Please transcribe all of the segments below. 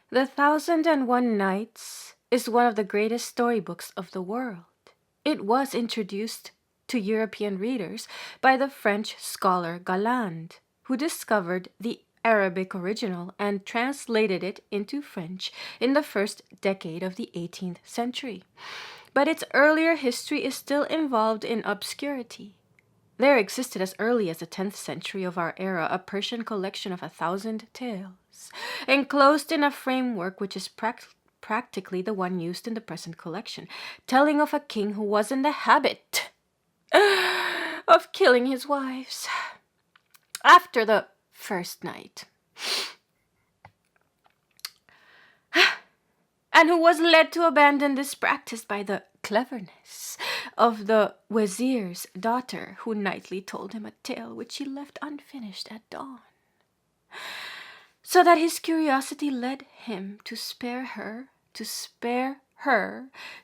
The 1001 Nights is one of the greatest storybooks of the world. It was introduced to European readers by the French scholar Galland, who discovered the Arabic original and translated it into French in the first decade of the 18th century. But its earlier history is still involved in obscurity. There existed as early as the 10th century of our era a Persian collection of 1,000 tales, enclosed in a framework which is practically the one used in the present collection, telling of a king who was in the habit of killing his wives after the first night, and who was led to abandon this practice by the cleverness of the wazir's daughter, who nightly told him a tale which she left unfinished at dawn, so that his curiosity led him to spare her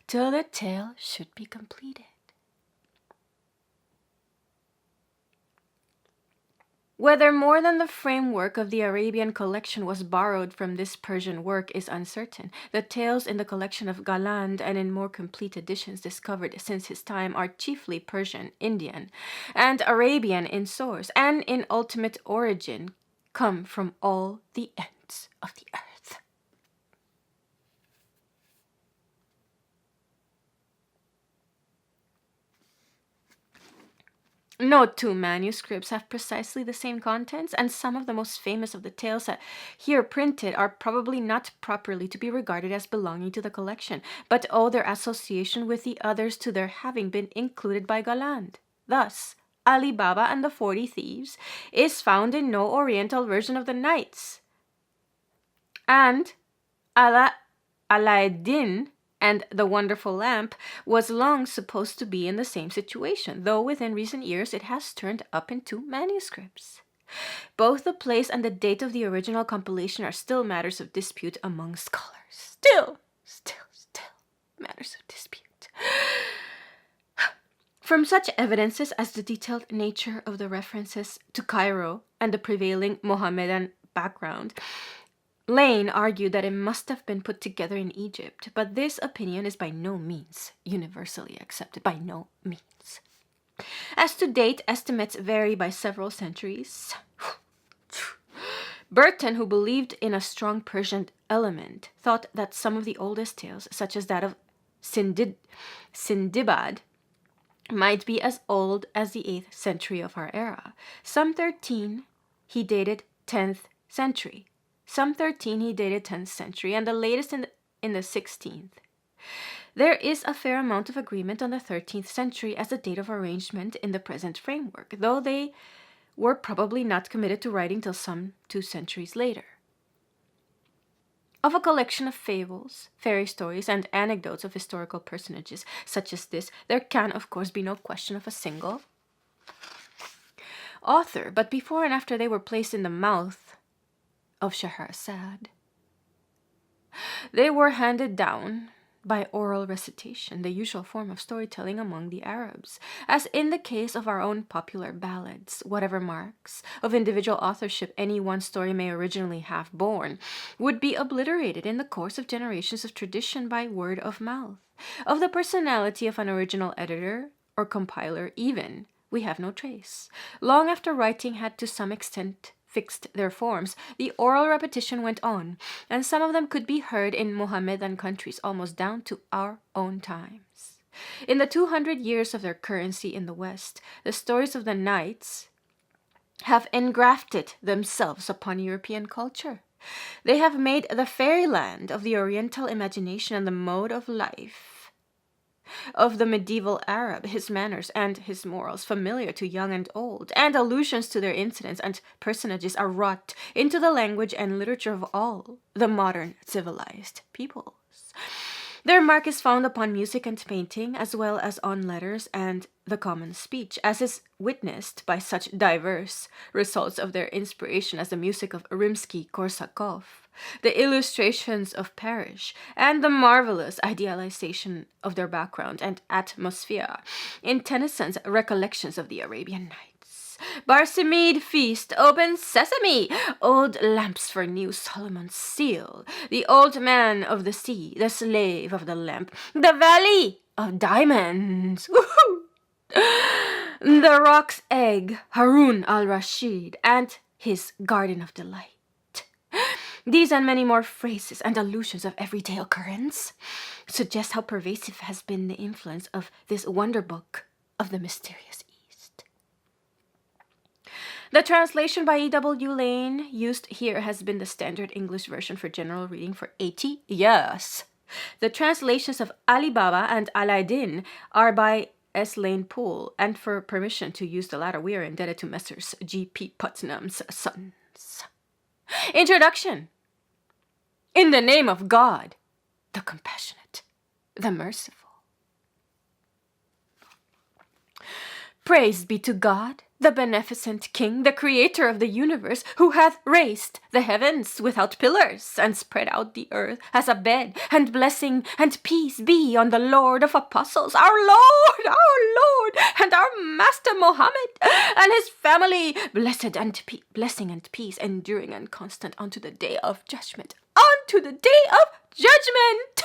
till the tale should be completed. Whether more than the framework of the Arabian collection was borrowed from this Persian work is uncertain. The tales in the collection of Galland and in more complete editions discovered since his time are chiefly Persian, Indian, and Arabian in source, and in ultimate origin come from all the ends of the earth. No two manuscripts have precisely the same contents, and some of the most famous of the tales that here printed are probably not properly to be regarded as belonging to the collection, but owe their association with the others to their having been included by Galland. Thus, Ali Baba and the 40 Thieves is found in no Oriental version of the Nights, and Alaeddin and the Wonderful Lamp was long supposed to be in the same situation, though within recent years it has turned up in 2 manuscripts. Both the place and the date of the original compilation are still matters of dispute among scholars. Still matters of dispute. From such evidences as the detailed nature of the references to Cairo and the prevailing Mohammedan background, Lane argued that it must have been put together in Egypt, but this opinion is by no means universally accepted. By no means. As to date, estimates vary by several centuries. Burton, who believed in a strong Persian element, thought that some of the oldest tales, such as that of Sindibad, might be as old as the 8th century of our era. Some 13 he dated 10th century. Some 13 he dated 10th century, and the latest in the 16th. There is a fair amount of agreement on the 13th century as the date of arrangement in the present framework, though they were probably not committed to writing till some 2 centuries later. Of a collection of fables, fairy stories, and anecdotes of historical personages such as this, there can, of course, be no question of a single author, but before and after they were placed in the mouth of Scheherazade, they were handed down by oral recitation, the usual form of storytelling among the Arabs. As in the case of our own popular ballads, whatever marks of individual authorship any one story may originally have borne would be obliterated in the course of generations of tradition by word of mouth. Of the personality of an original editor or compiler even, we have no trace. Long after writing had to some extent fixed their forms, the oral repetition went on, and some of them could be heard in Mohammedan countries almost down to our own times. In the 200 years of their currency in the West, the stories of the Nights have engrafted themselves upon European culture. They have made the fairyland of the Oriental imagination and the mode of life of the medieval Arab, his manners and his morals, familiar to young and old, and allusions to their incidents and personages are wrought into the language and literature of all the modern civilized peoples. Their mark is found upon music and painting, as well as on letters and the common speech, as is witnessed by such diverse results of their inspiration as the music of Rimsky-Korsakov, the illustrations of Parrish, and the marvelous idealization of their background and atmosphere in Tennyson's Recollections of the Arabian Nights. Barsamede feast, open sesame, old lamps for new Solomon's seal, the old man of the sea, the slave of the lamp, the valley of diamonds, the rock's egg, Harun al-Rashid, and his garden of delight. These and many more phrases and allusions of everyday occurrence suggest how pervasive has been the influence of this wonder book of the mysterious East. The translation by E.W. Lane used here has been the standard English version for general reading for 80 years. The translations of Ali Baba and Aladdin are by S. Lane Poole, and for permission to use the latter, we are indebted to Messrs. G.P. Putnam's Sons. Introduction. In the name of God, the compassionate, the merciful. Praise be to God, the beneficent King, the creator of the universe, who hath raised the heavens without pillars, and spread out the earth as a bed, and blessing and peace be on the Lord of apostles, our Lord, and our Master Mohammed, and his family, blessing and peace, enduring and constant unto the day of judgment. Unto the day of judgment!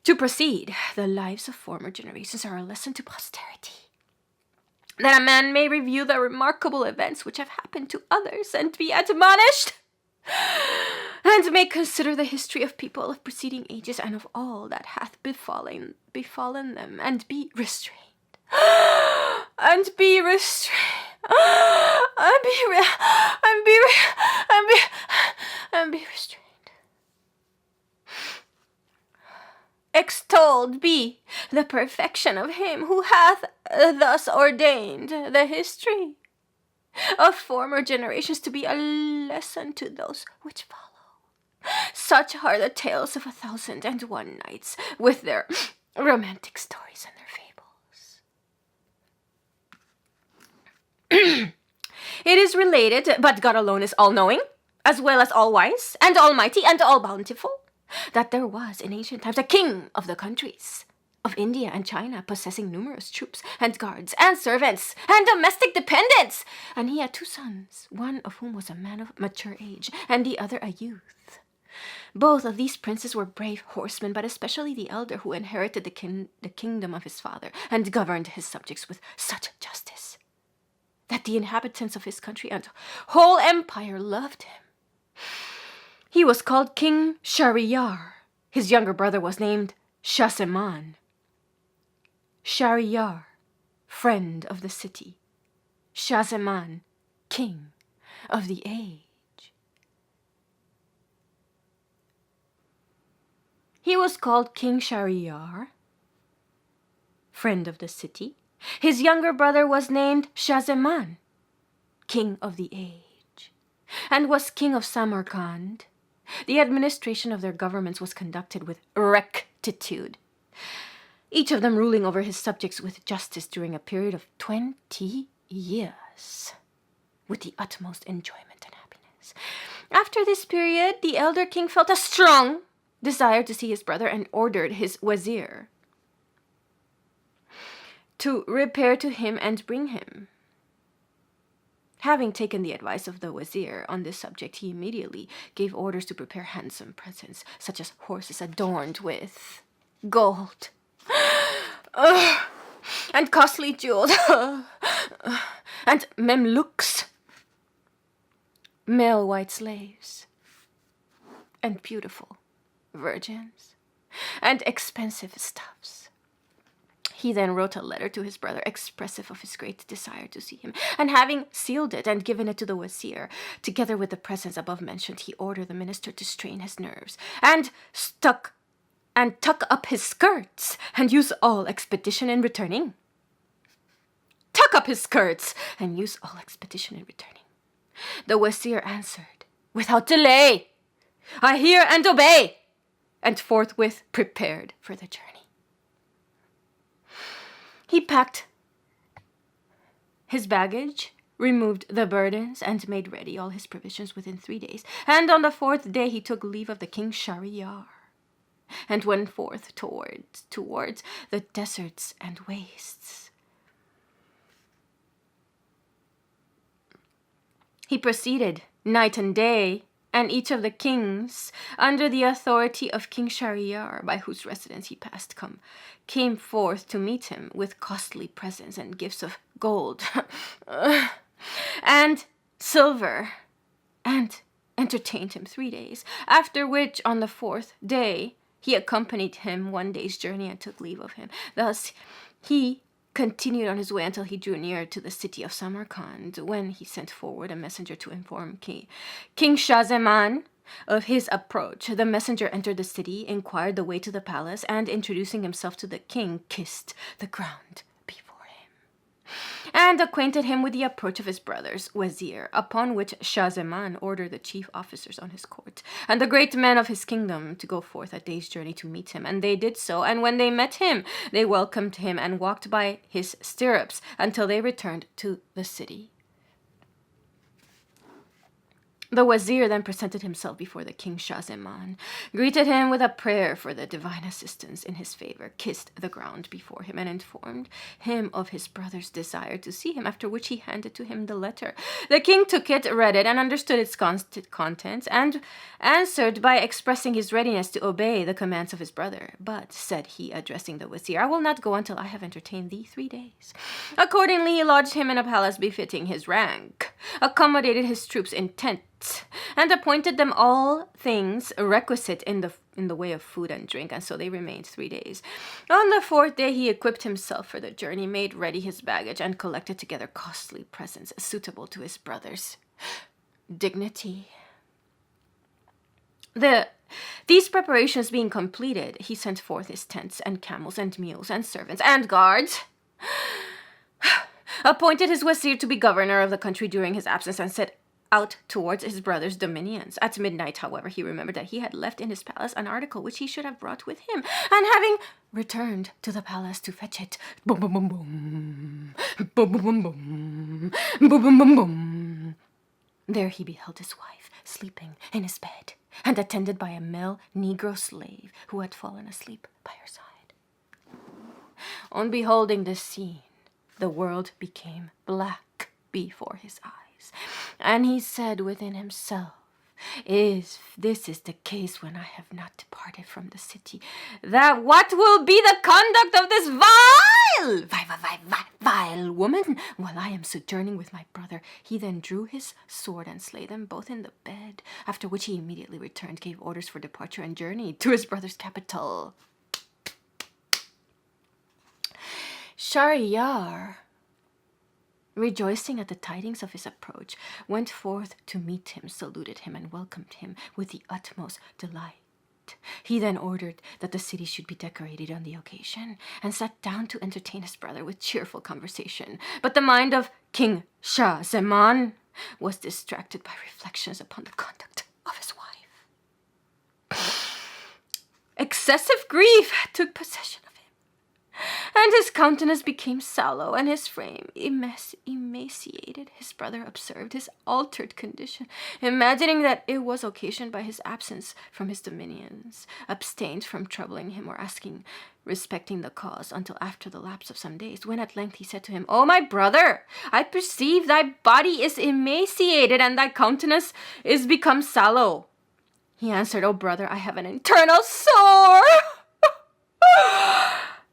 To proceed, the lives of former generations are a lesson to posterity, that a man may review the remarkable events which have happened to others and be admonished, and may consider the history of people of preceding ages and of all that hath befallen them, and be restrained. And be restrained. And be restrained. Extolled be the perfection of him who hath thus ordained the history of former generations to be a lesson to those which follow. Such are the tales of 1,001 nights, with their romantic stories and their fables. It is related, but God alone is all-knowing, as well as all-wise, and almighty, and all-bountiful, that there was in ancient times a king of the countries of India and China, possessing numerous troops and guards and servants and domestic dependents. And he had 2 sons, one of whom was a man of mature age, and the other a youth. Both of these princes were brave horsemen, but especially the elder, who inherited the kingdom of his father and governed his subjects with such justice that the inhabitants of his country and whole empire loved him. He was called King Shahryar. His younger brother was named Shah-Zaman. Shahryar, friend of the city. Shah-Zaman, king of the age. He was called King Shahryar, friend of the city. His younger brother was named Shah-Zaman, king of the age, and was king of Samarkand. The administration of their governments was conducted with rectitude, each of them ruling over his subjects with justice during a period of 20 years, with the utmost enjoyment and happiness. After this period, the elder king felt a strong desire to see his brother and ordered his wazir to repair to him and bring him. Having taken the advice of the wazir on this subject, he immediately gave orders to prepare handsome presents, such as horses adorned with gold, and costly jewels, and memluks, male white slaves, and beautiful virgins, and expensive stuffs. He then wrote a letter to his brother expressive of his great desire to see him, and having sealed it and given it to the wazir, together with the presents above mentioned, he ordered the minister to strain his nerves and tuck up his skirts and use all expedition in returning. Tuck up his skirts and use all expedition in returning. The wazir answered, without delay, I hear and obey, and forthwith prepared for the journey. He packed his baggage, removed the burdens, and made ready all his provisions within 3 days. And on the 4th day he took leave of the king Shahryar, and went forth towards the deserts and wastes. He proceeded night and day, and each of the kings, under the authority of King Shahryar, by whose residence he passed, came forth to meet him with costly presents and gifts of gold and silver, and entertained him 3 days, after which, on the 4th day, he accompanied him 1 day's journey and took leave of him. Thus he continued on his way until he drew near to the city of Samarkand, when he sent forward a messenger to inform King Shah-Zaman of his approach. The messenger entered the city, inquired the way to the palace, and introducing himself to the king, kissed the ground before him, and acquainted him with the approach of his brother's wazir, upon which Shah-Zaman ordered the chief officers on his court and the great men of his kingdom to go forth a day's journey to meet him. And they did so, and when they met him, they welcomed him and walked by his stirrups until they returned to the city. The wazir then presented himself before the king Shah-Zaman, greeted him with a prayer for the divine assistance in his favor, kissed the ground before him, and informed him of his brother's desire to see him, after which he handed to him the letter. The king took it, read it, and understood its contents, and answered by expressing his readiness to obey the commands of his brother. But, said he, addressing the wazir, I will not go until I have entertained thee 3 days. Accordingly, he lodged him in a palace befitting his rank, accommodated his troops in tents, and appointed them all things requisite in the way of food and drink, and so they remained 3 days. On the 4th day he equipped himself for the journey, made ready his baggage, and collected together costly presents suitable to his brother's dignity. These preparations being completed, he sent forth his tents and camels and mules and servants and guards, appointed his wazir to be governor of the country during his absence, and set out towards his brother's dominions. At midnight, however, he remembered that he had left in his palace an article which he should have brought with him, and having returned to the palace to fetch it, boom, boom, boom, boom, boom, boom, boom, boom, boom, boom, boom, boom, there he beheld his wife sleeping in his bed, and attended by a male Negro slave who had fallen asleep by her side. On beholding this scene, the world became black before his eyes. And he said within himself, If this is the case when I have not departed from the city, that what will be the conduct of this vile woman while I am sojourning with my brother? He then drew his sword and slay them both in the bed, after which he immediately returned, gave orders for departure, and journeyed to his brother's capital. Shahryar, rejoicing at the tidings of his approach, went forth to meet him, saluted him, and welcomed him with the utmost delight. He then ordered that the city should be decorated on the occasion, and sat down to entertain his brother with cheerful conversation. But the mind of King Shah-Zaman was distracted by reflections upon the conduct of his wife. Excessive grief took possession of him, and his countenance became sallow, and his frame emaciated. His brother observed his altered condition, imagining that it was occasioned by his absence from his dominions, abstained from troubling him or asking respecting the cause until after the lapse of some days, when at length he said to him, O my brother, I perceive thy body is emaciated, and thy countenance is become sallow. He answered, O brother, I have an internal sore.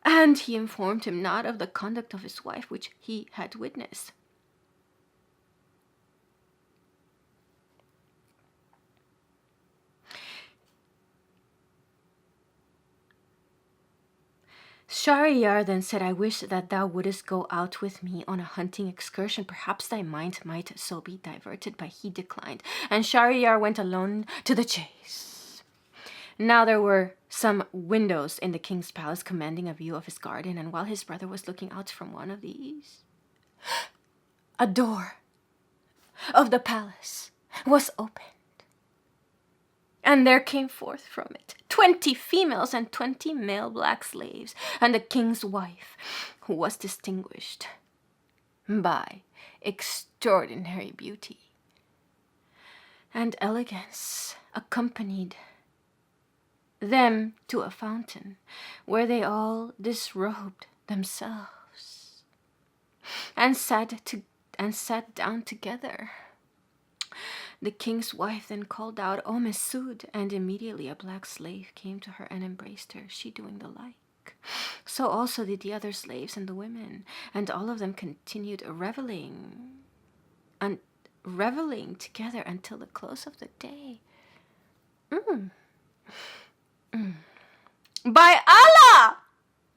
And he informed him not of the conduct of his wife, which he had witnessed. Shahryar then said, I wish that thou wouldest go out with me on a hunting excursion. Perhaps thy mind might so be diverted. But he declined, and Shahryar went alone to the chase. Now there were some windows in the king's palace commanding a view of his garden, and while his brother was looking out from one of these, a door of the palace was opened, and there came forth from it 20 females and 20 male black slaves, and the king's wife, who was distinguished by extraordinary beauty and elegance, accompanied them to a fountain, where they all disrobed themselves and sat down together. The king's wife then called out, "O Mesud," and immediately a black slave came to her and embraced her, she doing the like. So also did the other slaves and the women, and all of them continued reveling together until the close of the day. By Allah!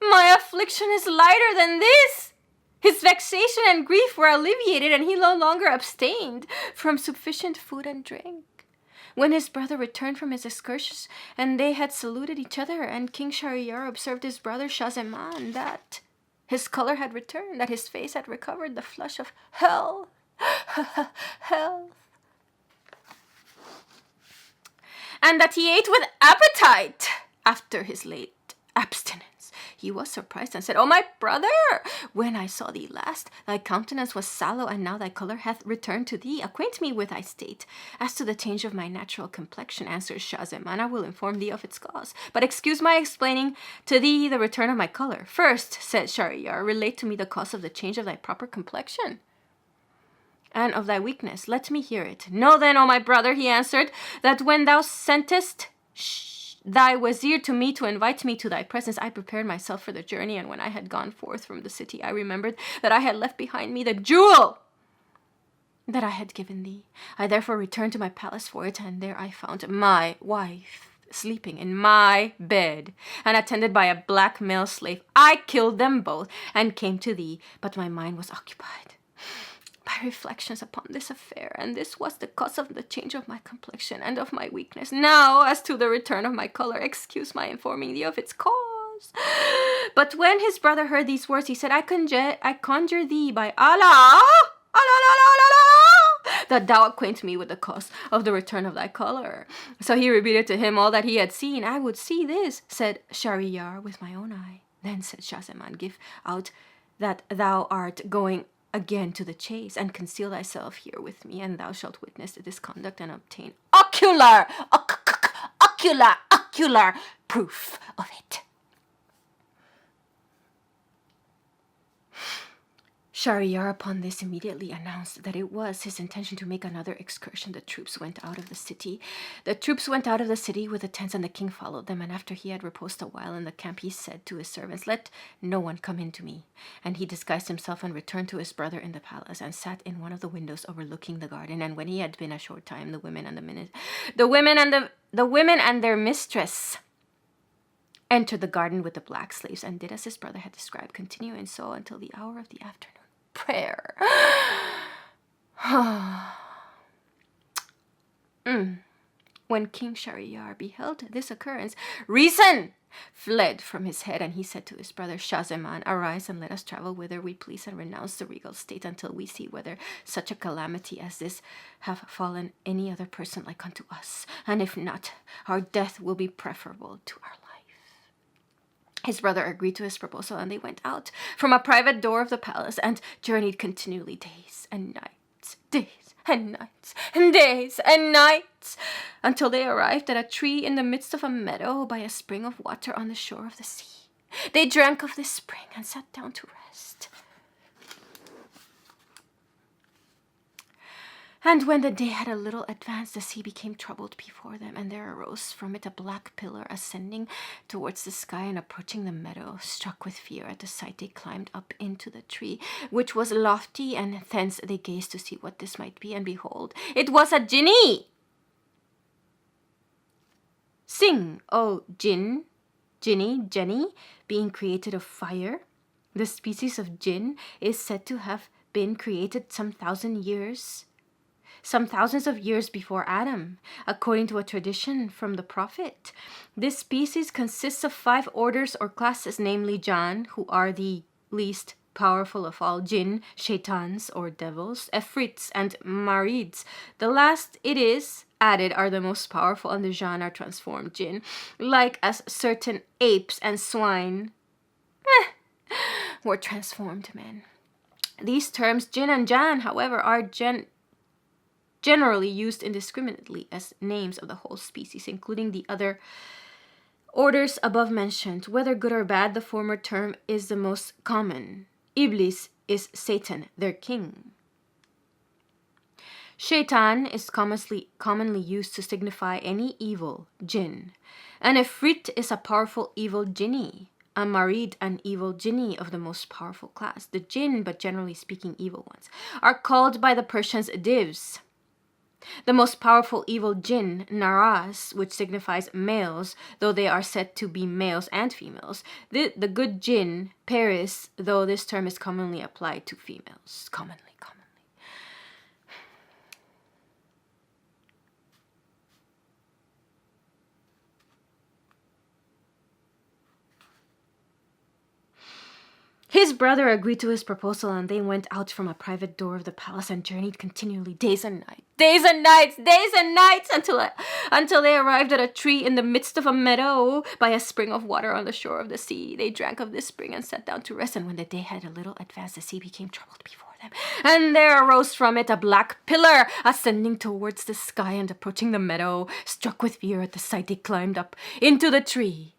My affliction is lighter than this. His vexation and grief were alleviated, and he no longer abstained from sufficient food and drink. When his brother returned from his excursions, and they had saluted each other, and King Shahryar observed his brother Shah-Zaman, that his color had returned, that his face had recovered the flush of health, and that he ate with appetite after his late abstinence, he was surprised and said, "O my brother, when I saw thee last, thy countenance was sallow, and now thy color hath returned to thee. Acquaint me with thy state. As to the change of my natural complexion," answered Shah-Zaman, "I will inform thee of its cause. But excuse my explaining to thee the return of my color." "First," said Shahryar, "relate to me the cause of the change of thy proper complexion and of thy weakness. Let me hear it." "Know then, O my brother," he answered, "that when thou sentest thy wazir to me to invite me to thy presence, I prepared myself for the journey, and when I had gone forth from the city, I remembered that I had left behind me the jewel that I had given thee. I therefore returned to my palace for it, and there I found my wife sleeping in my bed, and attended by a black male slave. I killed them both, and came to thee, but my mind was occupied by reflections upon this affair, and this was the cause of the change of my complexion and of my weakness. Now, as to the return of my color, excuse my informing thee of its cause." But when his brother heard these words, he said, I conjure thee by Allah, that thou acquaint me with the cause of the return of thy color." So he repeated to him all that he had seen. "I would see this," said Shahryar, "with my own eye." Then said Shah-Zaman, "Give out that thou art going again to the chase, and conceal thyself here with me, and thou shalt witness this conduct and obtain ocular proof of it." Shahryar upon this immediately announced that it was his intention to make another excursion. The troops went out of the city with the tents, and the king followed them. And after he had reposed a while in the camp, he said to his servants, "Let no one come in to me." And he disguised himself and returned to his brother in the palace, and sat in one of the windows overlooking the garden. And when he had been a short time, the women and their mistress entered the garden with the black slaves, and did as his brother had described, continuing so until the hour of the afternoon prayer. When King Shahryar beheld this occurrence, reason fled from his head, and he said to his brother Shah-Zaman, "Arise and let us travel whither we please, and renounce the regal state until we see whether such a calamity as this have fallen any other person like unto us, and if not, our death will be preferable to our life." His brother agreed to his proposal, and they went out from a private door of the palace, and journeyed continually days and nights, until they arrived at a tree in the midst of a meadow by a spring of water on the shore of the sea. They drank of this spring and sat down to rest. And when the day had a little advanced, the sea became troubled before them, and there arose from it a black pillar ascending towards the sky and approaching the meadow. Struck with fear at the sight, they climbed up into the tree, which was lofty, and thence they gazed to see what this might be, and behold, it was a jinni. Sing, O jinn, Jenny, being created of fire. The species of jinn is said to have been created some thousands of years before Adam, according to a tradition from the Prophet. This species consists of 5 orders or classes, namely Jan, who are the least powerful of all, jinn, shaitans or devils, efrits, and marids. The last, it is added, are the most powerful, and the Jan are transformed jinn, like as certain apes and swine were transformed men. These terms, jinn and Jan, however, are generally used indiscriminately as names of the whole species, including the other orders above mentioned. Whether good or bad, the former term is the most common. Iblis is Satan, their king. Shaitan is commonly used to signify any evil jinn. An ifrit is a powerful evil jinni. A marid, an evil jinni of the most powerful class. The jinn, but generally speaking evil ones, are called by the Persians divs. The most powerful evil jinn, naras, which signifies males, though they are said to be males and females. The good jinn, paris, though this term is commonly applied to females. Commonly. His brother agreed to his proposal, and they went out from a private door of the palace and journeyed continually days and nights, until they arrived at a tree in the midst of a meadow by a spring of water on the shore of the sea. They drank of this spring and sat down to rest, and when the day had a little advanced, the sea became troubled before them. And there arose from it a black pillar, ascending towards the sky and approaching the meadow. Struck with fear at the sight, they climbed up into the tree,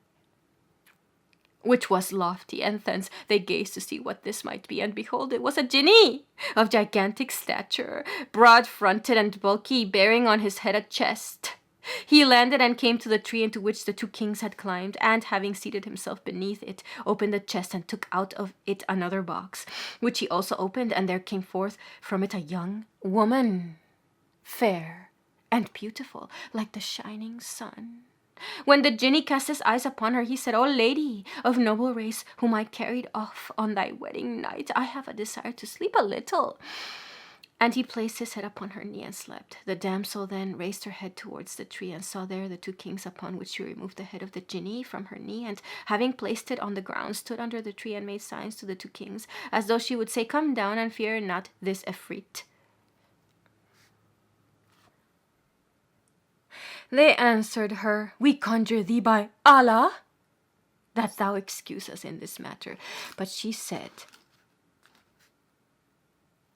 which was lofty, and thence they gazed to see what this might be, and behold, it was a jinni of gigantic stature, broad-fronted and bulky, bearing on his head a chest. He landed and came to the tree into which the two kings had climbed, and having seated himself beneath it, opened the chest and took out of it another box, which he also opened, and there came forth from it a young woman, fair and beautiful, like the shining sun. When the jinni cast his eyes upon her, he said, "O lady of noble race, whom I carried off on thy wedding night, I have a desire to sleep a little." And he placed his head upon her knee and slept. The damsel then raised her head towards the tree and saw there the two kings, upon which she removed the head of the jinni from her knee, and having placed it on the ground, stood under the tree and made signs to the two kings, as though she would say, "Come down and fear not this Ifrit." They answered her, "We conjure thee by Allah that thou excuse us in this matter." But she said,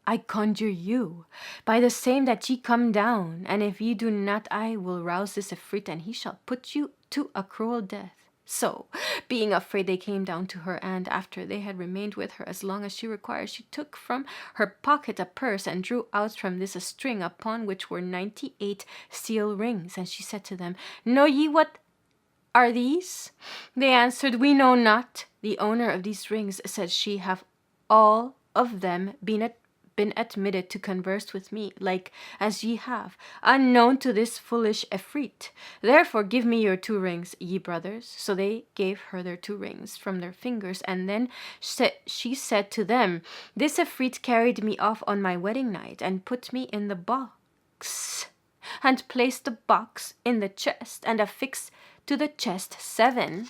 "I conjure you by the same that ye come down, and if ye do not, I will rouse this Ifrit, and he shall put you to a cruel death." So, being afraid, they came down to her, and after they had remained with her as long as she required, she took from her pocket a purse and drew out from this a string upon which were 98 seal rings. And she said to them, "Know ye what are these?" They answered, "We know not." "The owner of these rings," said she, "have all of them been admitted to converse with me, like as ye have, unknown to this foolish Ifrit. Therefore give me your 2 rings, ye brothers." So they gave her their 2 rings from their fingers, and then she said to them, "This Ifrit carried me off on my wedding night, and put me in the box, and placed the box in the chest, and affixed to the chest 7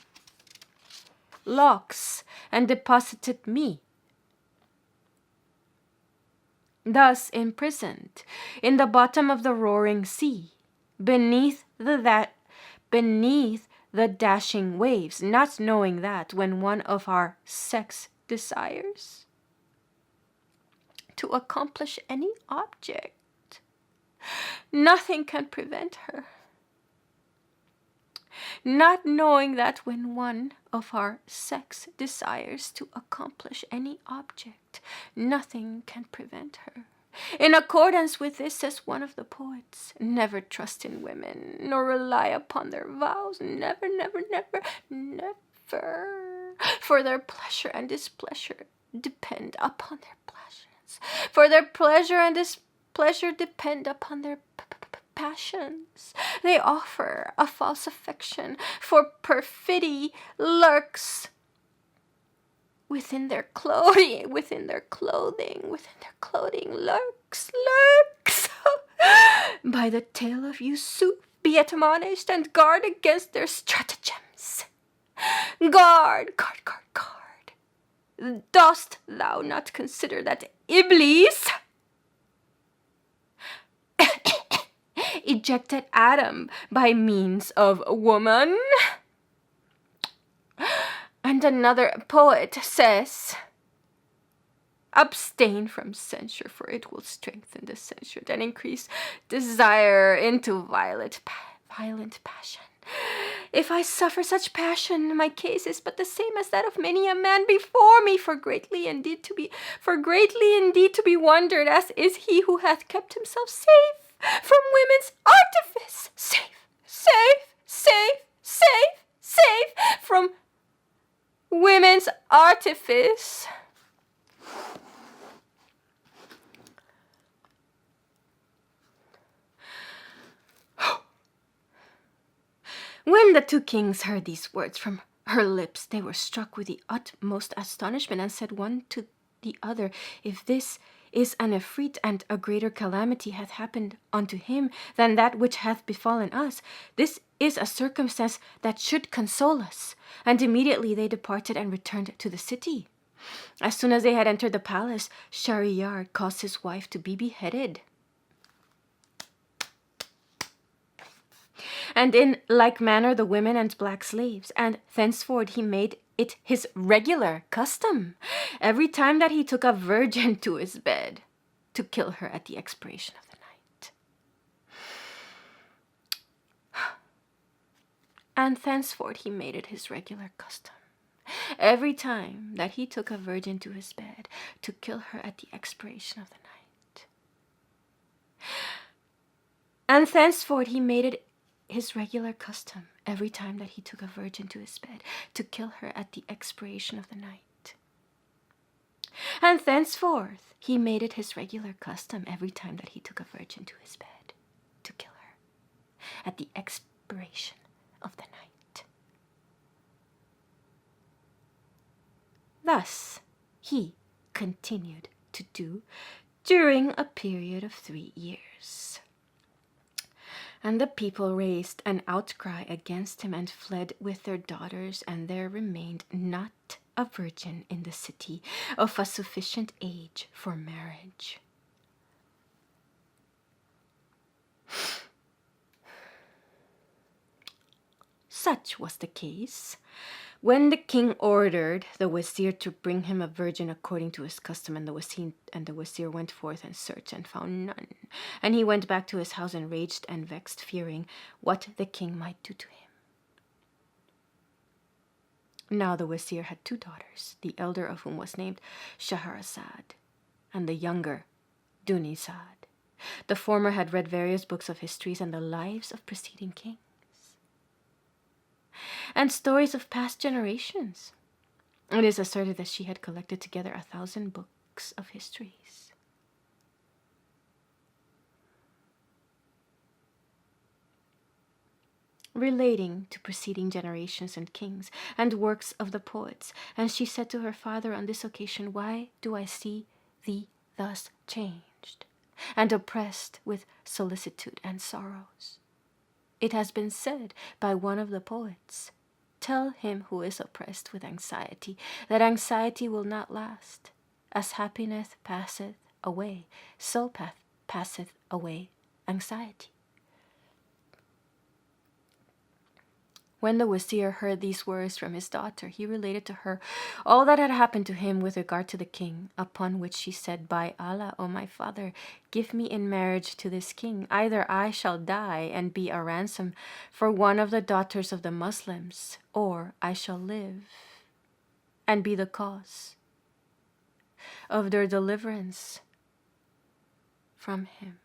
locks, and deposited me thus imprisoned in the bottom of the roaring sea, beneath the dashing waves, not knowing that when one of our sex desires to accomplish any object, nothing can prevent her. Not knowing that when one of our sex desires to accomplish any object, nothing can prevent her. In accordance with this, says one of the poets, never trust in women, nor rely upon their vows. Never, never, never, never. For their pleasure and displeasure depend upon their passions. For their pleasure and displeasure depend upon their passions. They offer a false affection, for perfidy lurks within their clothing, lurks. By the tale of Yusuf, be admonished and guard against their stratagems. Guard. Dost thou not consider that Iblis ejected Adam by means of a woman? And another poet says, abstain from censure, for it will strengthen the censured and increase desire into violent passion. If I suffer such passion, my case is but the same as that of many a man before me, for greatly indeed to be wondered, as is he who hath kept himself safe from women's artifice. Safe from women's artifice. When the two kings heard these words from her lips, they were struck with the utmost astonishment, and said one to the other, If this is an affright, and a greater calamity hath happened unto him than that which hath befallen us, this is a circumstance that should console us. And immediately they departed and returned to the city. As soon as they had entered the palace, Shahryar caused his wife to be beheaded. And in like manner the women and black slaves, and thenceforward he made it his regular custom, every time that he took a virgin to his bed, to kill her at the expiration of the night. And thenceforward he made it his regular custom, every time that he took a virgin to his bed, to kill her at the expiration of the night. And thenceforward he made it his regular custom, every time that he took a virgin to his bed, to kill her at the expiration of the night. And thenceforth he made it his regular custom, every time that he took a virgin to his bed, to kill her at the expiration of the night. Thus he continued to do during a period of 3 years. And the people raised an outcry against him and fled with their daughters, and there remained not a virgin in the city of a sufficient age for marriage. Such was the case when the king ordered the wazir to bring him a virgin according to his custom, and the wazir went forth and searched and found none. And he went back to his house enraged and vexed, fearing what the king might do to him. Now the wazir had 2 daughters, the elder of whom was named Shahrazad, and the younger Dunisad. The former had read various books of histories and the lives of preceding kings, and stories of past generations. It is asserted that she had collected together 1,000 books of histories. Relating to preceding generations and kings, and works of the poets. And she said to her father on this occasion, Why do I see thee thus changed, and oppressed with solicitude and sorrows? It has been said by one of the poets, Tell him who is oppressed with anxiety, that anxiety will not last. As happiness passeth away, so passeth away anxiety. When the wazir heard these words from his daughter, he related to her all that had happened to him with regard to the king, upon which she said, By Allah, O my father, give me in marriage to this king. Either I shall die and be a ransom for one of the daughters of the Muslims, or I shall live and be the cause of their deliverance from him.